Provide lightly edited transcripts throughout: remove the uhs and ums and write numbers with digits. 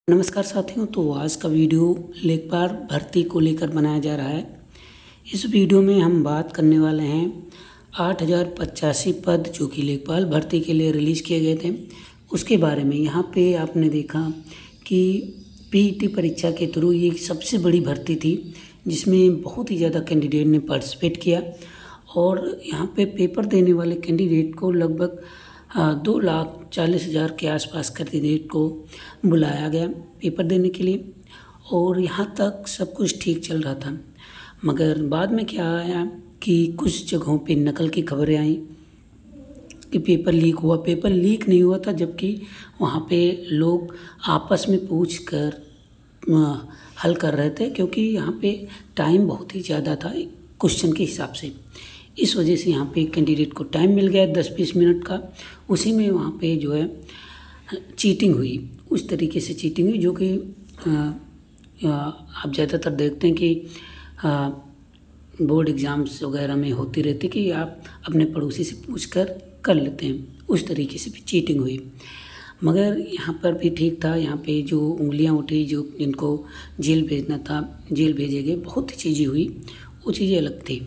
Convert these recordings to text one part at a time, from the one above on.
नमस्कार साथियों। तो आज का वीडियो लेखपाल भर्ती को लेकर बनाया जा रहा है। इस वीडियो में हम बात करने वाले हैं 8085 पद जो कि लेखपाल भर्ती के लिए रिलीज़ किए गए थे उसके बारे में। यहाँ पे आपने देखा कि पीईटी परीक्षा के थ्रू ये सबसे बड़ी भर्ती थी जिसमें बहुत ही ज़्यादा कैंडिडेट ने पार्टिसिपेट किया और यहाँ पे पेपर देने वाले कैंडिडेट को लगभग 2,40,000 के आसपास कैंडिडेट को बुलाया गया पेपर देने के लिए और यहाँ तक सब कुछ ठीक चल रहा था। मगर बाद में क्या आया कि कुछ जगहों पे नकल की खबरें आई कि पेपर लीक हुआ। पेपर लीक नहीं हुआ था, जबकि वहाँ पे लोग आपस में पूछ कर हल कर रहे थे, क्योंकि यहाँ पे टाइम बहुत ही ज़्यादा था क्वेश्चन के हिसाब से। इस वजह से यहाँ पे कैंडिडेट को टाइम मिल गया 10-20 मिनट का। उसी में वहाँ पे जो है चीटिंग हुई, उस तरीके से चीटिंग हुई जो कि आप ज़्यादातर देखते हैं कि बोर्ड एग्ज़ाम्स वगैरह में होती रहती कि आप अपने पड़ोसी से पूछ कर लेते हैं, उस तरीके से भी चीटिंग हुई। मगर यहाँ पर भी ठीक था। यहाँ पे जो उंगलियाँ उठी, जो जिनको जेल भेजना था जेल भेजे गए, बहुत ही चीज़ें हुई, वो चीज़ें अलग थी।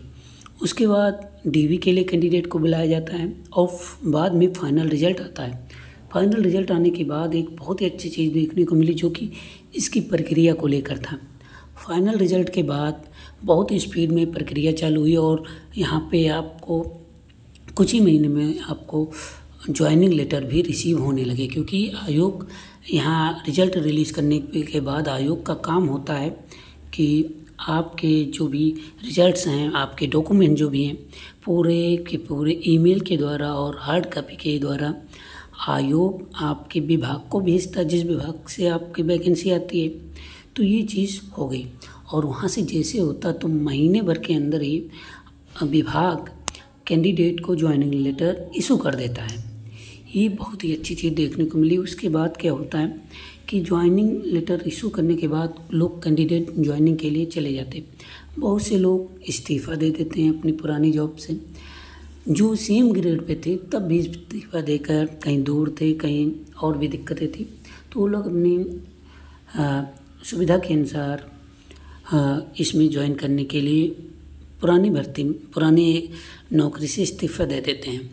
उसके बाद डीवी के लिए कैंडिडेट को बुलाया जाता है और बाद में फाइनल रिज़ल्ट आता है। फाइनल रिज़ल्ट आने के बाद एक बहुत ही अच्छी चीज़ देखने को मिली जो कि इसकी प्रक्रिया को लेकर था। फाइनल रिज़ल्ट के बाद बहुत स्पीड में प्रक्रिया चालू हुई और यहाँ पे आपको कुछ ही महीने में आपको ज्वाइनिंग लेटर भी रिसीव होने लगे, क्योंकि आयोग यहाँ रिज़ल्ट रिलीज़ करने के बाद आयोग का काम होता है कि आपके जो भी रिजल्ट्स हैं, आपके डॉक्यूमेंट जो भी हैं, पूरे के पूरे ईमेल के द्वारा और हार्ड कॉपी के द्वारा आयोग आपके विभाग को भेजता है, जिस विभाग से आपकी वैकेंसी आती है। तो ये चीज़ हो गई और वहाँ से जैसे होता तो महीने भर के अंदर ही विभाग कैंडिडेट को ज्वाइनिंग लेटर इशू कर देता है। ये बहुत ही अच्छी चीज़ देखने को मिली। उसके बाद क्या होता है कि ज्वाइनिंग लेटर इशू करने के बाद लोग कैंडिडेट ज्वाइनिंग के लिए चले जाते। बहुत से लोग इस्तीफ़ा दे देते हैं अपनी पुरानी जॉब से, जो सेम ग्रेड पे थे तब भी इस्तीफ़ा देकर, कहीं दूर थे, कहीं और भी दिक्कतें थी, तो वो लोग अपनी सुविधा के अनुसार इसमें ज्वाइन करने के लिए पुरानी नौकरी से इस्तीफ़ा दे देते हैं।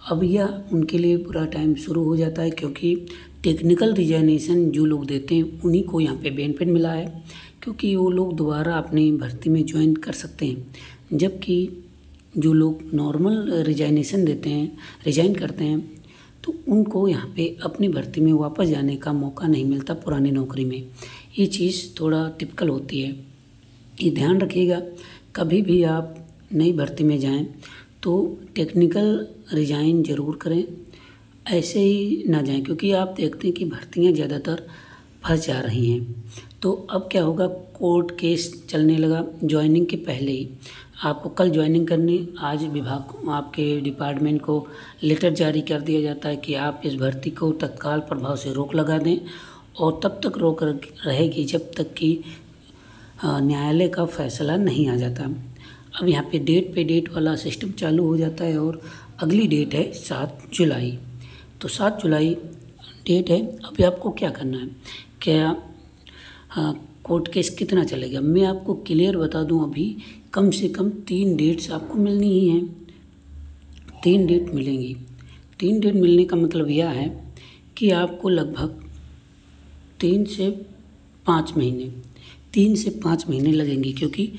अब यह उनके लिए पूरा टाइम शुरू हो जाता है, क्योंकि टेक्निकल रिजाइनेशन जो लोग देते हैं उन्हीं को यहाँ पे बेनिफिट मिला है, क्योंकि वो लोग दोबारा अपनी भर्ती में ज्वाइन कर सकते हैं। जबकि जो लोग नॉर्मल रिजाइनेशन देते हैं, रिजाइन करते हैं, तो उनको यहाँ पे अपनी भर्ती में वापस जाने का मौका नहीं मिलता पुरानी नौकरी में। ये चीज़ थोड़ा टिपिकल होती है, ये ध्यान रखिएगा। कभी भी आप नई भर्ती में जाएं तो टेक्निकल रिजाइन ज़रूर करें, ऐसे ही ना जाएं, क्योंकि आप देखते हैं कि भर्तियां ज़्यादातर फंस जा रही हैं। तो अब क्या होगा, कोर्ट केस चलने लगा ज्वाइनिंग के पहले ही। आपको कल ज्वाइनिंग करनी, आज विभाग आपके डिपार्टमेंट को लेटर जारी कर दिया जाता है कि आप इस भर्ती को तत्काल प्रभाव से रोक लगा दें और तब तक रोक रहेगी जब तक कि न्यायालय का फैसला नहीं आ जाता। अब यहाँ पे डेट पे डेट वाला सिस्टम चालू हो जाता है और अगली डेट है 7 जुलाई। तो 7 जुलाई डेट है। अभी आपको क्या करना है, क्या कोर्ट केस कितना चलेगा, मैं आपको क्लियर बता दूं। अभी कम से कम 3 डेट्स आपको मिलनी ही हैं। 3 डेट मिलेंगी। 3 डेट मिलने का मतलब यह है कि आपको लगभग 3 से 5 महीने लगेंगे, क्योंकि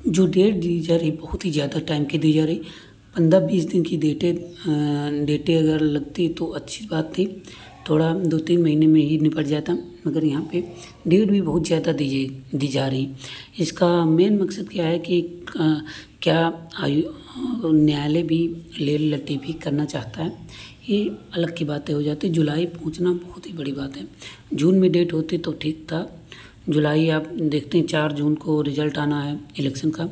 जो डेट दी जा रही बहुत ही ज़्यादा टाइम की दी जा रही। 15-20 दिन की डेटें अगर लगती तो अच्छी बात थी, थोड़ा 2-3 महीने में ही निपट जाता, मगर यहाँ पे डेट भी बहुत ज़्यादा दी जा रही। इसका मेन मकसद क्या है कि क्या न्यायालय भी लेल लट्टी भी करना चाहता है, ये अलग की बातें हो जाती। जुलाई पहुँचना बहुत ही बड़ी बात है। जून में डेट होती तो ठीक था। जुलाई आप देखते हैं 4 जून को रिज़ल्ट आना है इलेक्शन का,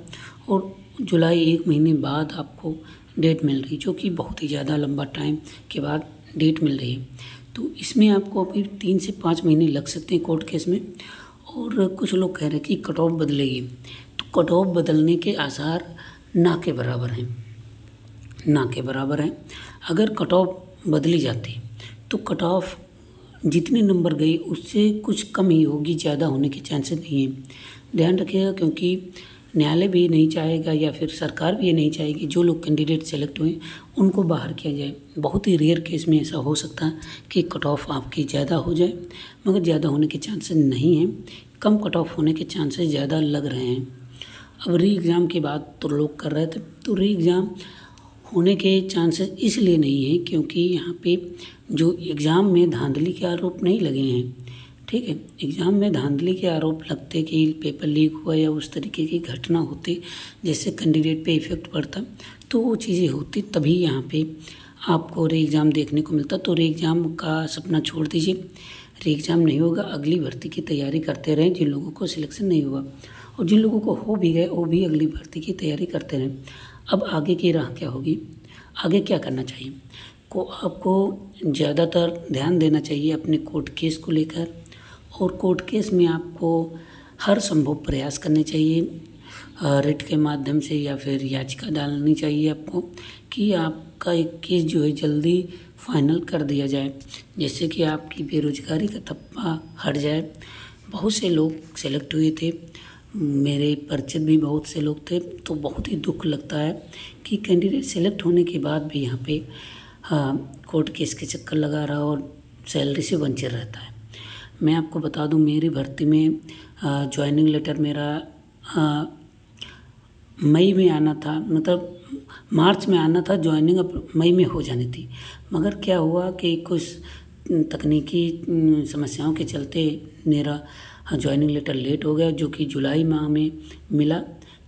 और जुलाई 1 महीने बाद आपको डेट मिल रही, जो कि बहुत ही ज़्यादा लंबा टाइम के बाद डेट मिल रही है। तो इसमें आपको अभी 3 से 5 महीने लग सकते हैं कोर्ट केस में। और कुछ लोग कह रहे हैं कि कट ऑफ बदलेगी, तो कट ऑफ बदलने के आसार ना के बराबर हैं। अगर कट ऑफ बदली जाती तो कट ऑफ जितने नंबर गए उससे कुछ कम ही होगी, ज़्यादा होने के चांसेस नहीं है। ध्यान रखिएगा, क्योंकि न्यायालय भी नहीं चाहेगा या फिर सरकार भी ये नहीं चाहेगी जो लोग कैंडिडेट सेलेक्ट हुए उनको बाहर किया जाए। बहुत ही रेयर केस में ऐसा हो सकता है कि कट ऑफ आपकी ज़्यादा हो जाए, मगर ज़्यादा होने के चांसेस नहीं हैं, कम कट ऑफ होने के चांसेस ज़्यादा लग रहे हैं। अब री एग्ज़ाम की बात तो लोग कर रहे थे, तो री एग्ज़ाम होने के चांसेस इसलिए नहीं है क्योंकि यहाँ पे जो एग्ज़ाम में धांधली के आरोप नहीं लगे हैं, ठीक है। एग्ज़ाम में धांधली के आरोप लगते कि पेपर लीक हुआ या उस तरीके की घटना होती जिससे कैंडिडेट पे इफ़ेक्ट पड़ता, तो वो चीज़ें होती तभी यहाँ पे आपको री एग्ज़ाम देखने को मिलता। तो री एग्ज़ाम का सपना छोड़ दीजिए, री एग्ज़ाम नहीं होगा, अगली भर्ती की तैयारी करते रहें जिन लोगों को सिलेक्शन नहीं हुआ, और जिन लोगों को हो भी गए वो भी अगली भर्ती की तैयारी करते रहें। अब आगे की राह क्या होगी, आगे क्या करना चाहिए, को आपको ज़्यादातर ध्यान देना चाहिए अपने कोर्ट केस को लेकर, और कोर्ट केस में आपको हर संभव प्रयास करने चाहिए, रिट के माध्यम से या फिर याचिका डालनी चाहिए आपको कि आपका एक केस जो है जल्दी फाइनल कर दिया जाए, जिससे कि आपकी बेरोजगारी का थप्पा हट जाए। बहुत से लोग सेलेक्ट हुए थे, मेरे परिचित भी बहुत से लोग थे, तो बहुत ही दुख लगता है कि कैंडिडेट सेलेक्ट होने के बाद भी यहाँ पे कोर्ट केस के चक्कर लगा रहा और सैलरी से वंचित रहता है। मैं आपको बता दूं, मेरी भर्ती में ज्वाइनिंग लेटर मेरा मई में आना था, मतलब मार्च में आना था, ज्वाइनिंग मई में हो जानी थी, मगर क्या हुआ कि कुछ तकनीकी समस्याओं के चलते मेरा ज्वाइनिंग लेटर लेट हो गया, जो कि जुलाई माह में मिला।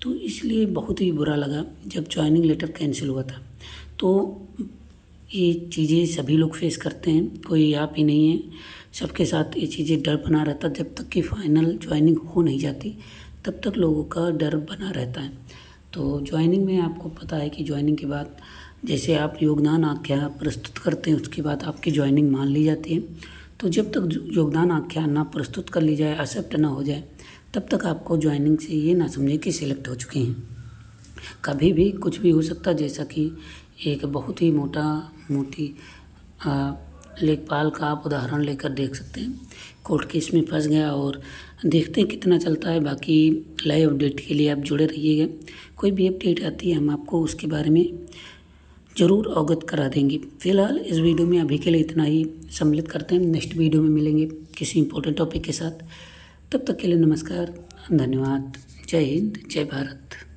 तो इसलिए बहुत ही बुरा लगा जब ज्वाइनिंग लेटर कैंसिल हुआ था। तो ये चीज़ें सभी लोग फेस करते हैं, कोई आप ही नहीं है, सबके साथ ये चीज़ें डर बना रहता। जब तक कि फाइनल ज्वाइनिंग हो नहीं जाती तब तक लोगों का डर बना रहता है। तो ज्वाइनिंग में आपको पता है कि ज्वाइनिंग के बाद जैसे आप योगदान आख्या प्रस्तुत करते हैं उसके बाद आपकी ज्वाइनिंग मान ली जाती है। तो जब तक योगदान आख्या ना प्रस्तुत कर ली जाए, एक्सेप्ट ना हो जाए, तब तक आपको ज्वाइनिंग से ये ना समझे कि सिलेक्ट हो चुके हैं। कभी भी कुछ भी हो सकता है, जैसा कि एक बहुत ही मोटी लेखपाल का आप उदाहरण लेकर देख सकते हैं, कोर्ट केस में फंस गया और देखते हैं कितना चलता है। बाकी लाइव अपडेट के लिए आप जुड़े रहिएगा, कोई भी अपडेट आती है हम आपको उसके बारे में ज़रूर अवगत करा देंगे। फिलहाल इस वीडियो में अभी के लिए इतना ही, सम्मिलित करते हैं, नेक्स्ट वीडियो में मिलेंगे किसी इंपॉर्टेंट टॉपिक के साथ। तब तक के लिए नमस्कार, धन्यवाद, जय हिंद, जय भारत।